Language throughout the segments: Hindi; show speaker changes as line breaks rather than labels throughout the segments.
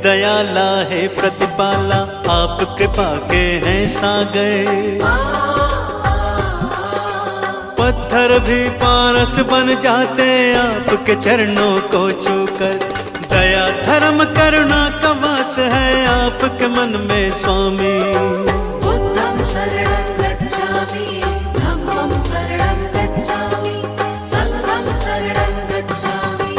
दयाला है प्रतिपाला, आप कृपा के हैं सागर। पत्थर भी पारस बन जाते आपके चरणों को छूकर। दया धर्म करुणा का वास है आपके मन में स्वामी।
बुद्धं शरणं गच्छामि, धम्मं शरणं गच्छामि, संघं शरणं गच्छामि।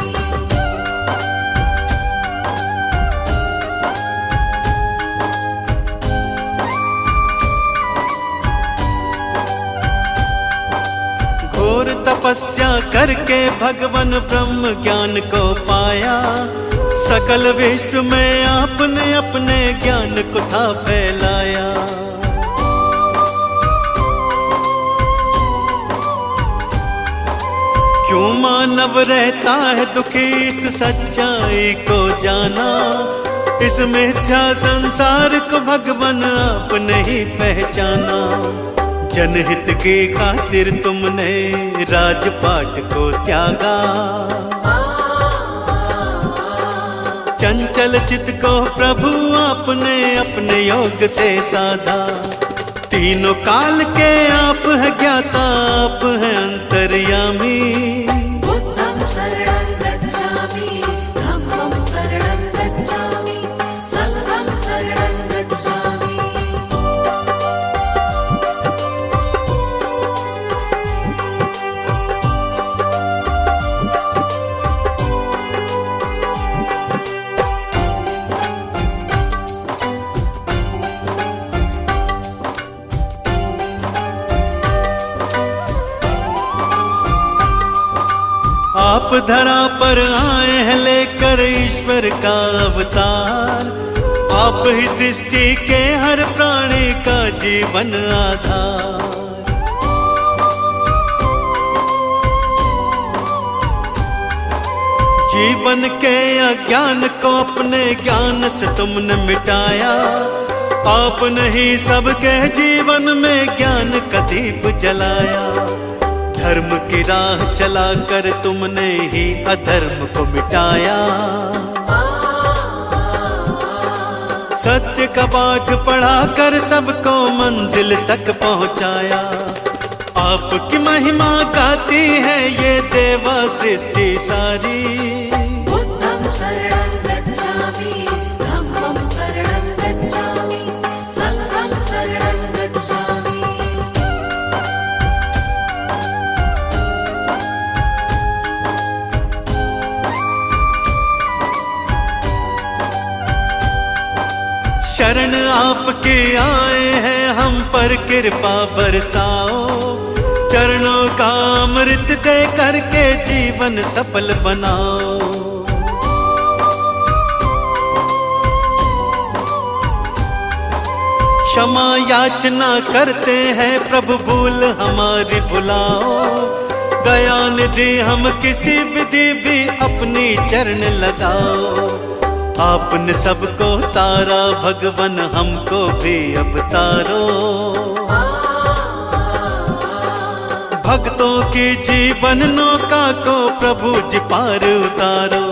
घोर तपस्या करके भगवान ब्रह्म ज्ञान को पाया। सकल विश्व में आपने अपने ज्ञान को था फैलाया। क्यों मानव रहता है दुखी इस सच्चाई को जाना। इस मिथ्या संसार को भगवान आपने ही पहचाना। जनहित की खातिर तुमने राजपाट को त्यागा। चंचल चित्त को प्रभु आपने अपने योग से साधा। तीनों काल के आप है ज्ञाता, आप है अंतर्यामी।
बुद्धं शरणं गच्छामि, धम्मं शरणं गच्छामि, संघं शरणं गच्छामि।
आप धरा पर आए हैं लेकर ईश्वर का अवतार। आप ही सृष्टि के हर प्राणी का जीवन आधार। जीवन के अज्ञान को अपने ज्ञान से तुमने मिटाया। आपने ही सबके जीवन में ज्ञान का दीप जलाया। धर्म की राह चलाकर तुमने ही अधर्म को मिटाया। सत्य का पाठ पढ़ाकर सबको मंजिल तक पहुंचाया। आपकी महिमा गाती है ये देवा सृष्टि सारी।
बुद्धं शरणं गच्छामि, धम्मं शरणं गच्छामि, संघं शरणं गच्छामि।
शरण आपके आए हैं हम पर कृपा बरसाओ। चरणों का अमृत दे करके जीवन सफल बनाओ। क्षमा याचना करते हैं प्रभु भूल हमारी भुलाओ। दया निधि हम किसी विधि भी अपनी चरण लगाओ। आपने सबको तारा भगवान हमको भी अब तारो। भक्तों की जीवन नौका को प्रभु जी पार उतारो।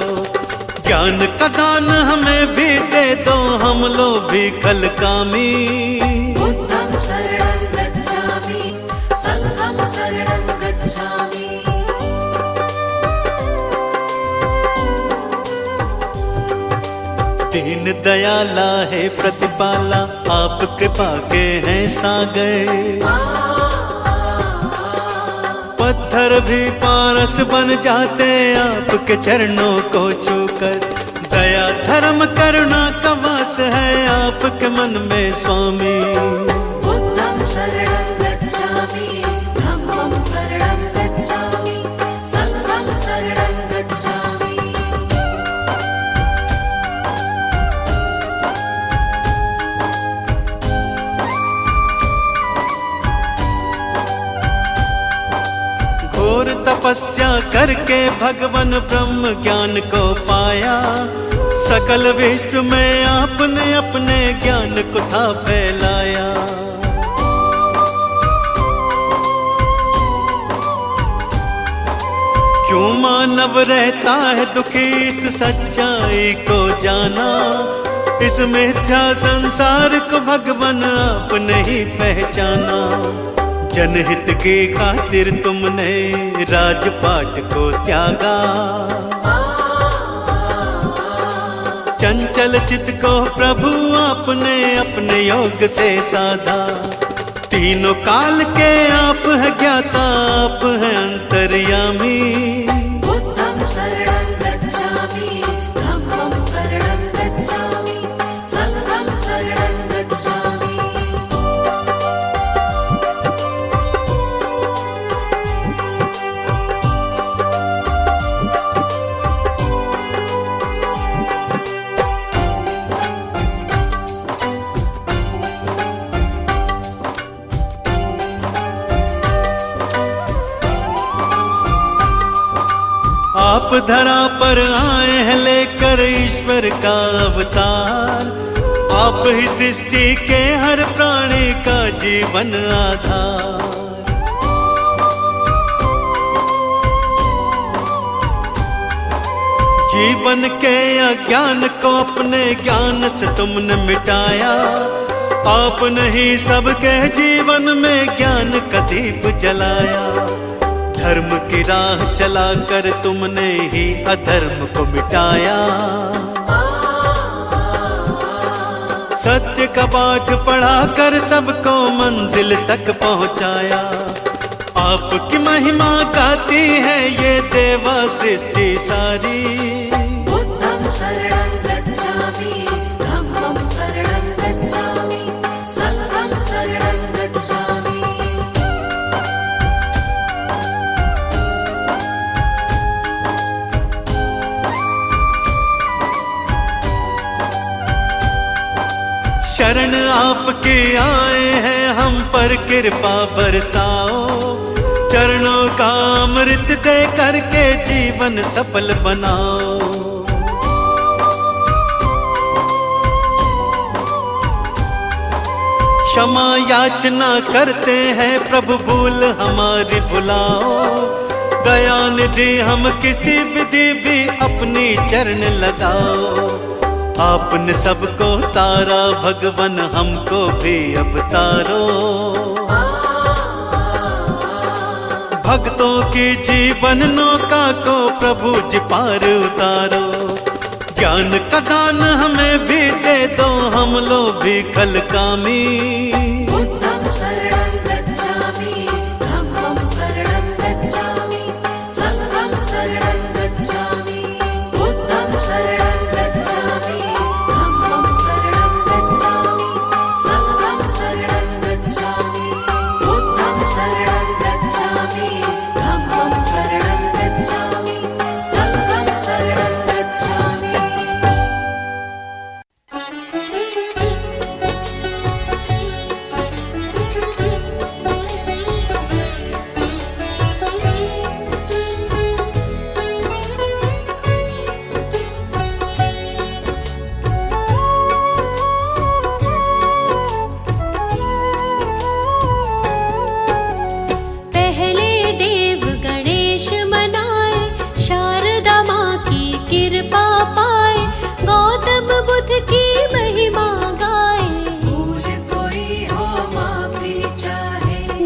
ज्ञान का दान हमें भी दे दो, हम लोग भी कल कामी।
बुद्धं शरणं गच्छामि, संघं शरणं गच्छामि।
दीन दयाला है प्रतिपाला, आप कृपा के हैं सागर। पत्थर भी पारस बन जाते आपके चरणों को छूकर। दया धर्म करुणा का वास है आपके मन में स्वामी।
बुद्धं शरणं गच्छामि, धम्मं शरणं गच्छामि, संघं शरणं गच्छामि।
घोर तपस्या करके भगवान ब्रह्म ज्ञान को पाया। सकल विश्व में आपने अपने ज्ञान को था फैलाया। क्यों मानव मानव रहता है दुखी इस सच्चाई को जाना, इस मिथ्या संसार को भगवान आप नहीं पहचाना। जनहित के खातिर तुमने राजपाट को त्यागा, चंचल चित्त को प्रभु आपने अपने योग से साधा। तीनों काल के आप है ज्ञाता, आप है अंतर्यामी।
बुद्धं शरणं गच्छामि, धम्मं शरणं गच्छामि, संघं शरणं गच्छामि।
आप धरा पर आए हैं लेकर ईश्वर का अवतार, आप ही सृष्टि के हर प्राणी का जीवन आधार। जीवन के अज्ञान को अपने ज्ञान से तुमने मिटाया, आपने ही सबके जीवन में ज्ञान का दीप जलाया। धर्म की राह चलाकर तुमने ही अधर्म को मिटाया, सत्य का पाठ पढ़ाकर सबको मंजिल तक पहुंचाया। आपकी महिमा गाती है ये देवा सृष्टि सारी।
बुद्धं शरणं गच्छामि, धम्मं शरणं गच्छामि, संघं शरणं गच्छामि।
शरण आपके आए हैं हम पर कृपा बरसाओ, चरणों का अमृत दे करके जीवन सफल बनाओ। क्षमा याचना करते हैं प्रभु भूल हमारी भुलाओ, दया निधि हम किसी विधि भी अपनी चरण लगाओ। आपने सबको तारा भगवन हमको भी अब तारो, भक्तों की जीवन नौका को प्रभु जी पार उतारो। ज्ञान का दान हमें भी दे दो, हम लोग भी कल कामी।
बुद्धं शरणं गच्छामि, धम्मं शरणं गच्छामि, संघं शरणं गच्छामि। बुद्धं शरणं गच्छामि, धम्मं शरणं गच्छामि, संघं शरणं गच्छामि। बुद्धं शरणं गच्छामि, धम्मं शरणं गच्छामि, संघं शरणं गच्छामि।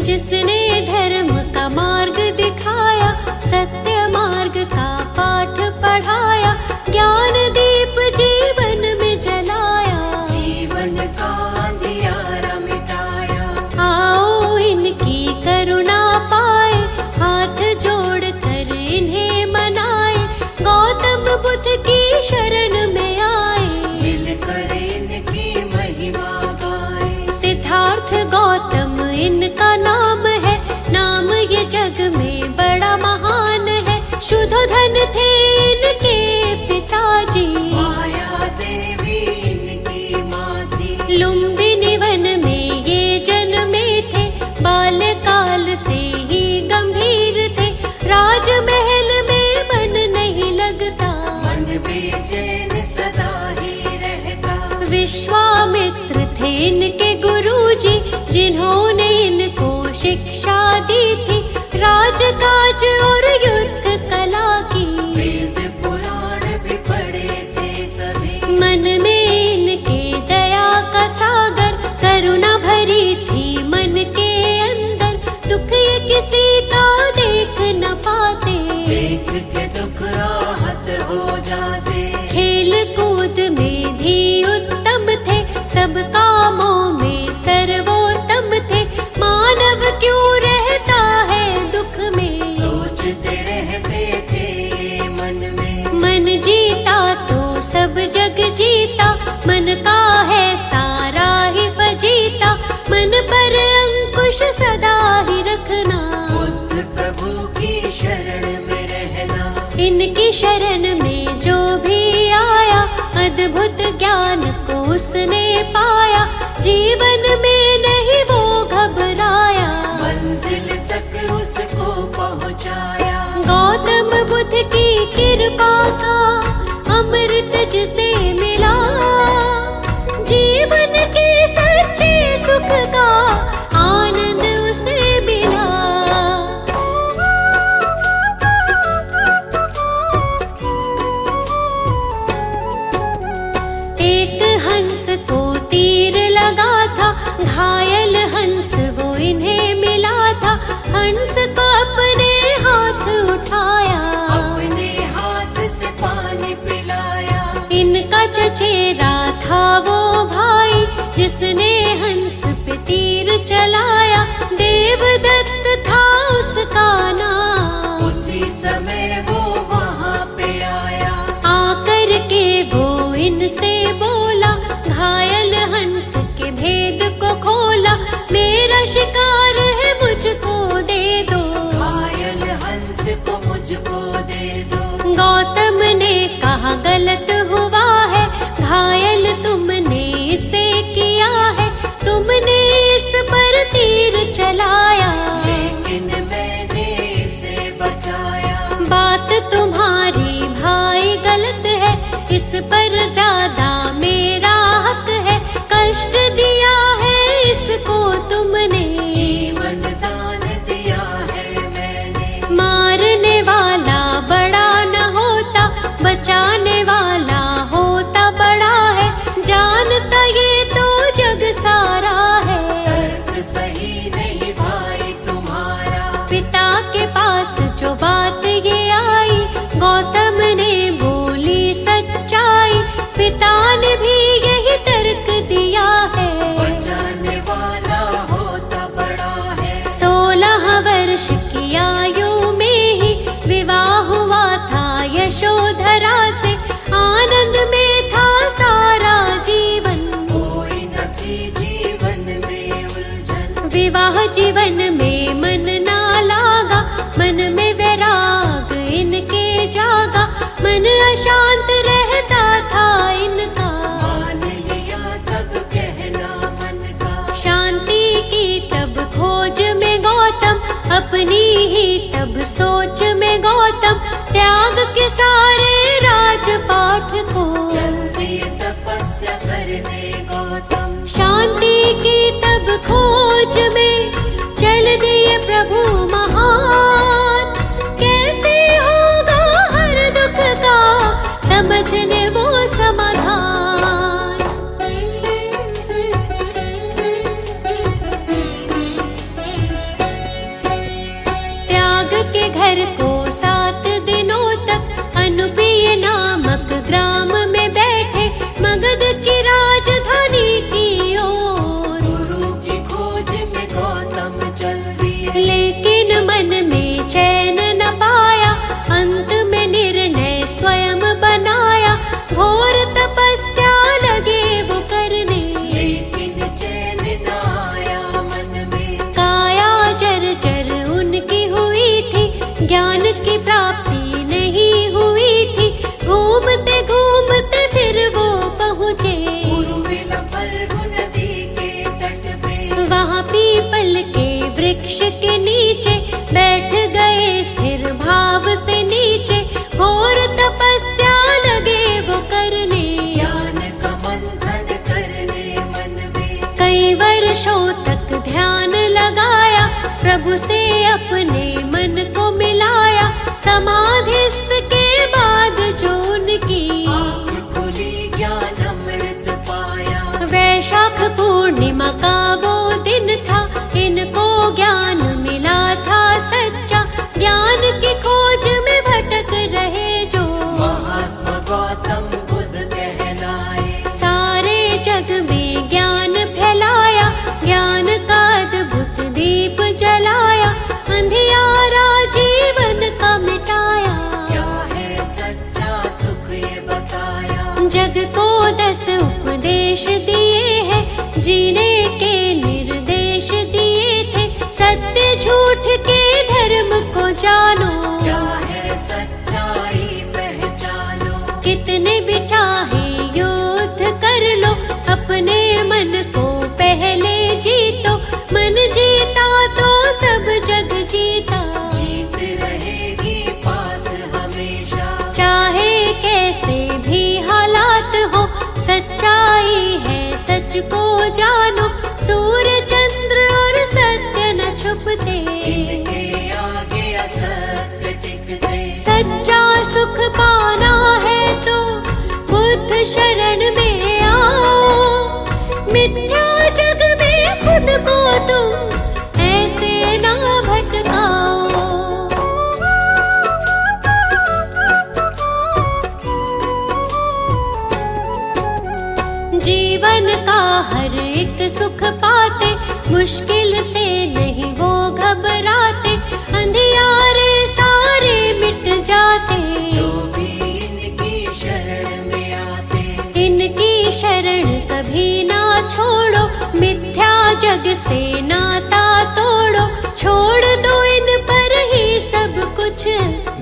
जिसने धर्म का मार्ग दिखाया, सत्य मार्ग का पाठ पढ़ाया, ज्ञान दीप जीवन में जलाया,
जीवन का अंधियारा मिटाया।
आओ इनकी करुणा पाए, हाथ जोड़ कर इन्हें मनाए, गौतम बुद्ध की शरण में आए,
मिलकर इनकी महिमा गाए।
सिद्धार्थ गौतम इनका नाम है, नाम ये जग में बड़ा महान है। शुद्धोधन थे इनके पिताजी,
माया देवी इनकी माँ थी।
लुम्बिनी वन में ये जन्मे थे, बाल्यकाल से ही गंभीर थे। राजमहल में मन नहीं लगता,
मन बेचैन सदा ही रहता।
विश्वामित्र थे इनके गुरुजी, जिन्होंने इनको शिक्षा दी थी, राजकाज और युद्ध कला की। अद्भुत ज्ञान को उसने पाया, जीवन में नहीं वो घबराया।
मंजिल तक उसको पहुंचाया।
गौतम बुद्ध की कृपा का अमृत जिसे मिला, जीवन के सच्चे सुख का आनंद उसे मिला। एक हंस को तीर लगा था, घायल हंस वो इन्हें मिला था। हंस को अपने हाथ उठाया,
अपने हाथ से पानी पिलाया।
इनका चचेरा था वो भाई, जिसने हंस पे तीर चलाया। देवदत्त था उसका नाम,
उसी समय वो वहाँ पे आया।
आकर के वो इनसे बोला, घायल हंस के भेद को खोला। मेरा शिकार है मुझको दे दो,
घायल हंस को मुझको दे दो।
गौतम ने कहा गलत हुआ है, घायल तुमने इसे किया है। तुमने इस पर तीर चलाया,
लेकिन मैंने इसे बचाया।
बात तुम्हारी भाई गलत है, इस पर ज्यादा मेरा हक है। कष्ट दिया है इसको तुमने,
जीवन दान दिया है मैंने।
मारने वाला बड़ा न होता, बचाने वाला होता बड़ा है। जानता ये तो जग सारा है,
तर्क सही नहीं भाई तुम्हारा।
पिता के पास जो बात ये आई, गौतम ने बोली सच्चाई। पिता ने भी यही तर्क दिया है,
बचाने वाला होता बड़ा है।
16 वर्ष की आयु में ही विवाह हुआ था यशोधरा से। आनंद में था सारा जीवन,
कोई न थी जीवन में उलझन।
विवाह जीवन में मन ना लागा, मन में वैराग इनके जागा। मन अशांत रहता था इनका,
मान लिया तब कहना मन का।
शांति की तब खोज में गौतम, अपनी ही तब सोच में गौतम। त्याग के सारे राजपाट को,
चल दिए तपस्या करने गौतम।
शांति की तब खोज में चल दिए प्रभु महान। कैसे होगा हर दुख का समझने वो समाधान। त्याग के घर को 7 दिनों तक अनुपीय नामक ग्राम में बैठे, मगध की राजधानी की ओर।
गुरु की खोज में गौतम चल दिए।
लेकिन मन में चैन न पाया, अंत में निर्णय स्वयं बनाया। घोर तपस्या लगे वो करने,
लेकिन चैन न आया मन में।
काया जर्जर उनकी हुई थी, ज्ञान की प्राप्ति नहीं हुई थी। घूमते घूमते फिर वो पहुँचे
उर्मिला फल्गु नदी के तट पे।
वहाँ पीपल के वृक्ष के नीचे बैठ गए स्थिर भाव से नीचे। घोर तपस्या लगे वो करने,
ज्ञान का मंथन करने मन में।
कई वर्षों तक ध्यान लगाया, प्रभु से अपने मन को मिलाया। समाधिस्थ के बाद जो उनकी
आँख खुली ज्ञान अमृत पाया।
वैशाख पूर्णिमा का वो दिन था, इनको ज्ञान मिला था सच्चा। ज्ञान की खोज में भटक रहे जो,
महात्मा गौतम बुद्ध कहलाए।
सारे जग में ज्ञान फैलाया। ज्ञान का अद्भुत दीप जलाया, अंधियारा जीवन का मिटाया।
क्या है सच्चा सुख ये बताया।
जग को 10 उपदेश दिए हैं, जीने के निर्देश दिए थे। सत्य झूठ के धर्म को जानो,
क्या है सच्चाई पहचानो।
कितने भी चाहे योग जानो, सूर्य चंद्र और सत्य न छुपते,
इनके आगे असत्य टिकते।
सच्चा सुख पाना है तो बुद्ध शरण में आओ, मिथ्या जग में खुद को तुम ऐसे ना भटकाओ। जीवन का हर एक सुख पाते, मुश्किल से नहीं वो घबराते, अंधियारे सारे मिट जाते,
जो भी इनकी शरण में आते।
इनकी शरण कभी ना छोड़ो, मिथ्या जग से नाता तोड़ो, छोड़ दो इन पर ही सब कुछ,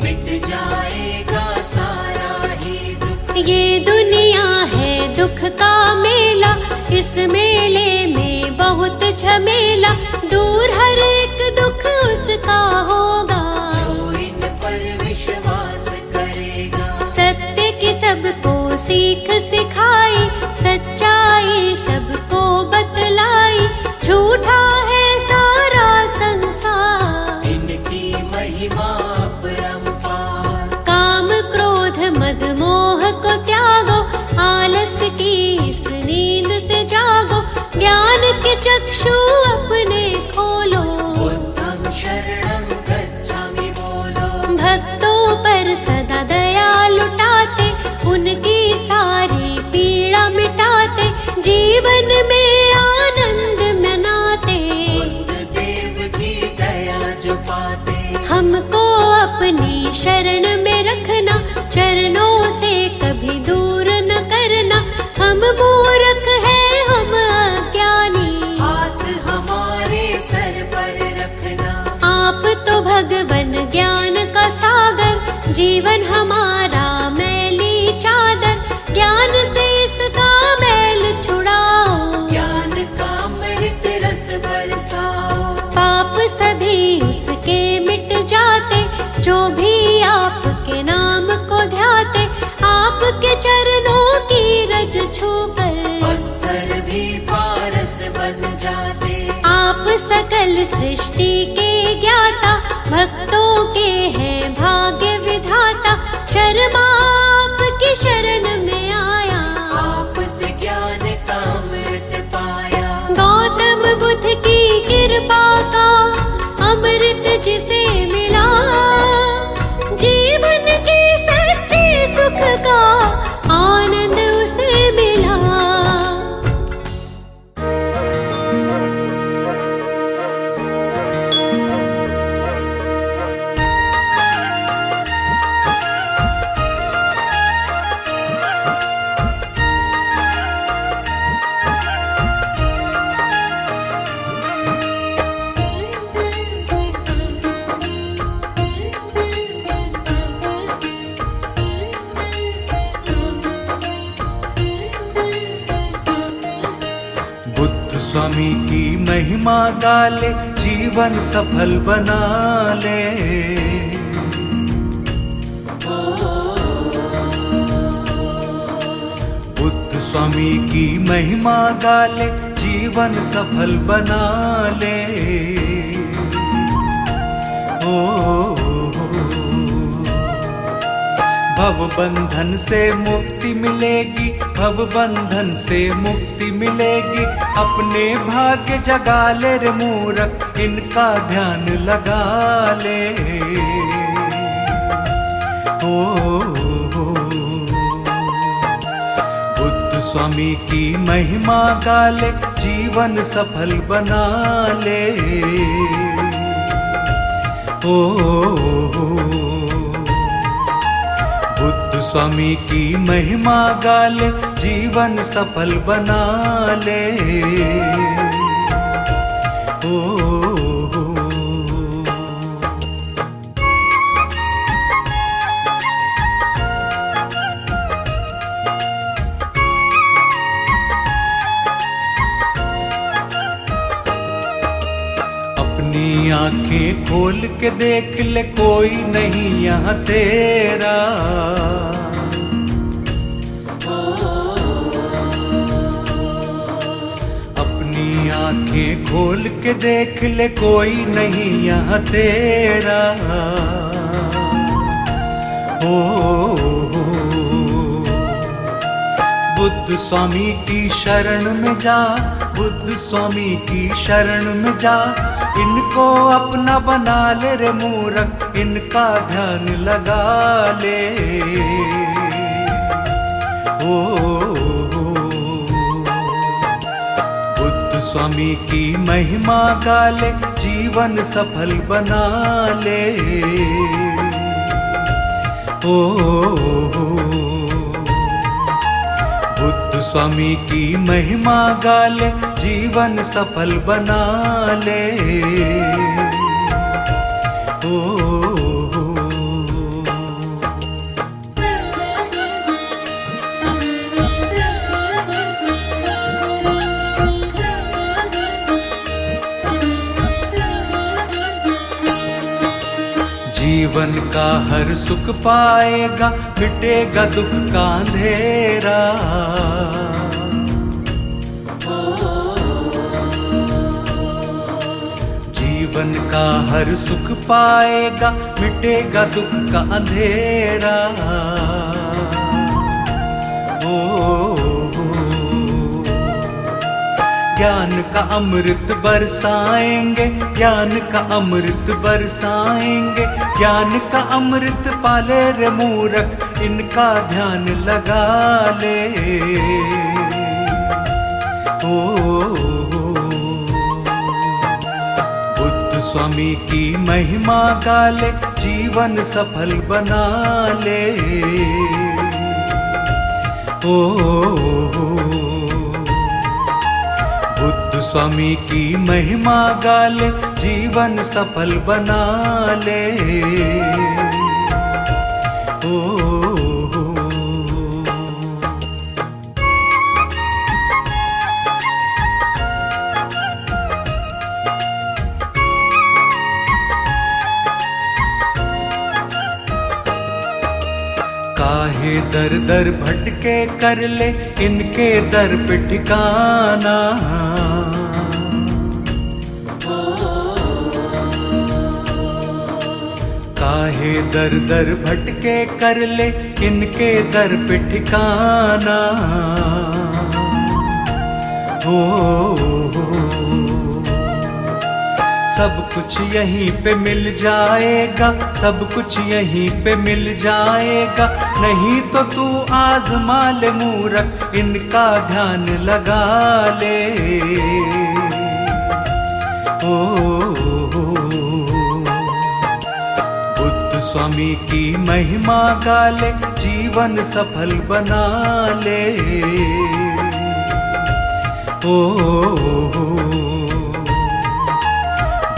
मिट जाएगा सारा ही दुख।
ये दुनिया है दुख का मेला, इस मेले में बहुत झमेला, दूर हर एक दुख उसका होगा,
जो इन पर विश्वास करेगा।
सत्य की सबको सीख सिखाई, सच्चाई सबको बतलाई, झूठा है सारा संसार,
इनकी महिमा अपरंपार।
काम क्रोध मद मोह को त्यागो, आलस की इस नींद से जागो, ज्ञान के चक्षु अपने खोलो,
बुद्धं शरणं गच्छामि बोलो।
भक्तों पर सदा दया लुटाते, उनकी सारी पीड़ा मिटाते, जीवन में आनंद मनाते,
बुद्ध देव की दया जो पाते।
हमको अपनी शरण में रखना, चरणों से कभी दूर न करना, हम मूर्ख हैं हम अज्ञानी,
हाथ हमारे सर पर रखना।
आप तो भगवन ज्ञान का सागर, जीवन हमारा मैली चादर, ज्ञान से इसका मैल छुड़ाओ,
ज्ञान का अमृत रस बरसाओ।
पाप सभी उसके मिट जाते, जो भी आपके नाम को ध्याते, आपके चरणों की रज छूकर
पत्थर भी पारस बन जाते।
आप सकल सृष्टि के ज्ञाता, भक्तों के हैं भाग्य विधाता, शर्मा आपकी शरण में आया,
आपसे ज्ञान का अमृत पाया।
गौतम बुद्ध की कृपा का अमृत जिसे मिला, जीवन के सच्चे सुख का आनंद उसे मिला।
स्वामी की महिमा गाले, जीवन सफल बना ले। बुद्ध स्वामी की महिमा गाले, जीवन सफल बना ले। भव बंधन से मुक्ति मिलेगी, भव बंधन से मुक्ति मिलेगी, अपने भाग्य जगा ले रे मूर्ख, इनका ध्यान लगा ले। बुद्ध स्वामी की महिमा गाले, जीवन सफल बना ले। बुद्ध स्वामी की महिमा गाले, जीवन सफल बना ले। अपनी आंखें खोल के देख ले, कोई नहीं यहाँ तेरा। आंखें खोल के देख ले, कोई नहीं यहाँ तेरा। ओ बुद्ध स्वामी की शरण में जा, बुद्ध स्वामी की शरण में जा। इनको अपना बना ले रे मूर्ख, इनका ध्यान लगा ले। ओ बुद्ध स्वामी की महिमा गा ले, जीवन सफल बना ले। ओ बुद्ध स्वामी की महिमा गा ले, जीवन सफल बना ले। ओ जीवन का हर सुख पाएगा, मिटेगा दुख का अंधेरा। जीवन का हर सुख पाएगा, मिटेगा दुख का अंधेरा। ज्ञान का अमृत बरसाएंगे, ज्ञान का अमृत बरसाएंगे। ज्ञान का अमृत पाले रे मूर्ख, इनका ध्यान लगा ले। ओ बुद्ध स्वामी की महिमा गा ले, जीवन सफल बना ले। ओ बुद्ध स्वामी की महिमा गा ले, जीवन सफल बना ले। ओ काहे दर दर भटके कर ले, इनके दर पे ठिकाना। काहे दर दर भटके कर ले, इनके दर पे ठिकाना। सब कुछ यहीं पे मिल जाएगा, सब कुछ यहीं पे मिल जाएगा। नहीं तो तू आजमा ले मूर्ख, इनका ध्यान लगा ले। ओ बुद्ध स्वामी की महिमा गा ले, जीवन सफल बना ले। ओ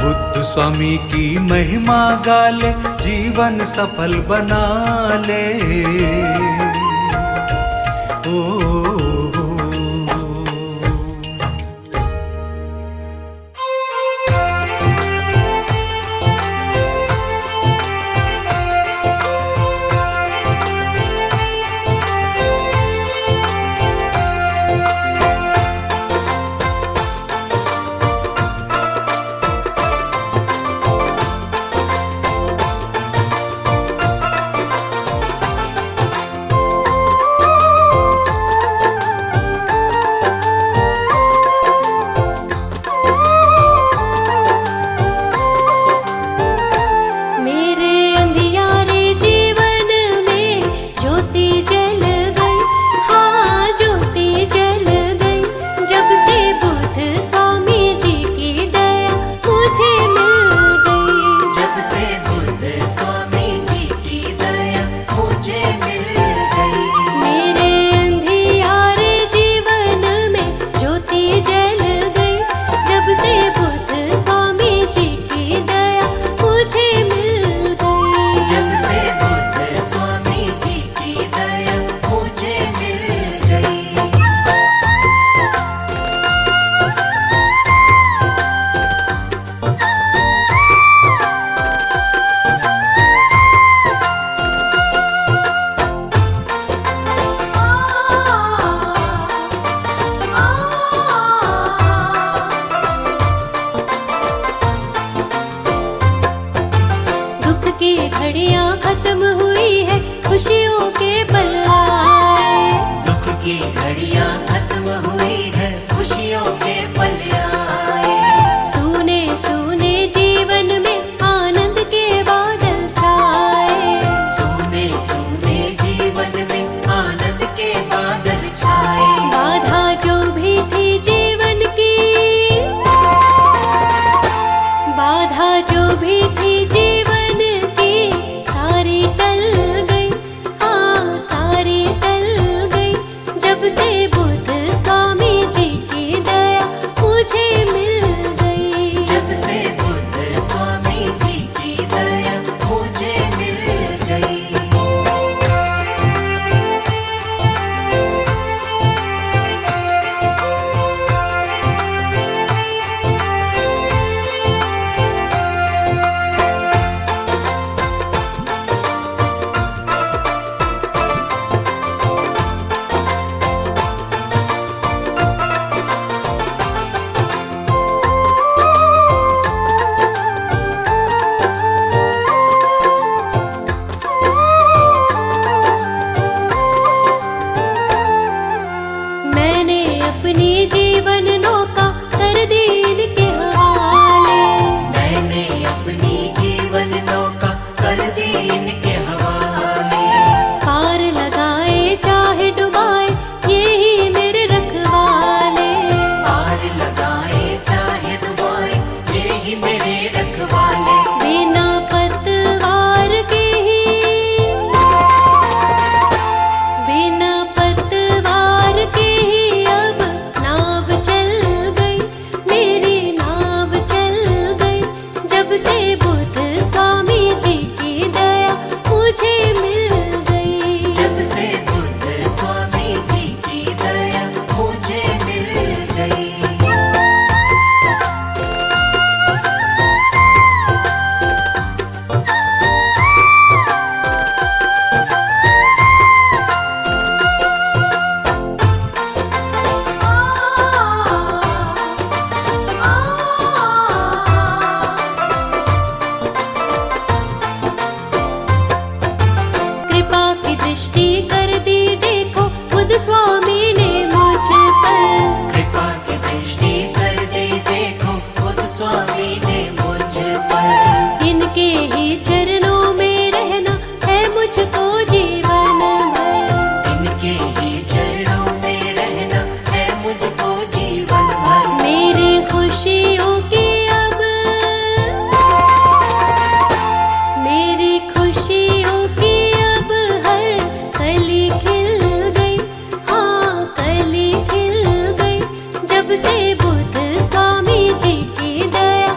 बुद्ध स्वामी की महिमा गा ले, जीवन सफल बना ले। ओ
खुशियों के पल आए।
दुख की घड़ियां खत्म हुई है, खुशियों के पल आए।
सूने सूने जीवन में आनंद के बादल छाए।
सूने सूने जीवन में आनंद के बादल छाए।
बाधा जो भी थी जीवन की, बाधा जो भी थी जीवन की, सारी टल गई, हाँ सारी टल गई। जब से बुद्ध स्वामी जी की दया मुझे मिल गई।
जब से बुद्ध स्वामी जी की दया मुझे मिल गई।
मैंने अपनी जीवन नौका कर दी इनके हवाले।
मैंने अपनी जीवन नौका कर दी इनके हवाले।
पार लगाए चाहे डुबाए, यही मेरे रखवाले।
पार लगाए चाहे डुबाए, ये ही मेरे रखवाले।
बिना पतवार के ही, बिना पतवार के ही अब नाव चल गई, मेरी नाव चल गई। जब से बुद्ध स्वामी जी की दया मुझे मिल गई।
जब से बुद्ध स्वामी जी की दया मुझे मिल गई।
कृपा की दृष्टि कर दी देखो बुद्ध स्वामी ने मुझ पर।
कृपा की दृष्टि कर दे देखो बुद्ध स्वामी ने मुझ पर।
इनके ही चरणों में रहना है मुझको जीवन भर।
इनके ही चरणों में रहना है मुझको जीवन भर।
मेरी खुशियों की अब, मेरी खुशियों की अब हर कली खिल गई, हाँ कली खिल गई। जब से बुद्ध स्वामी जी की दया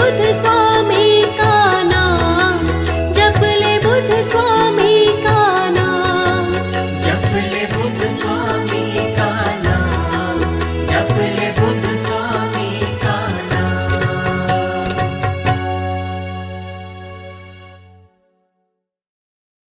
बुद्ध स्वामी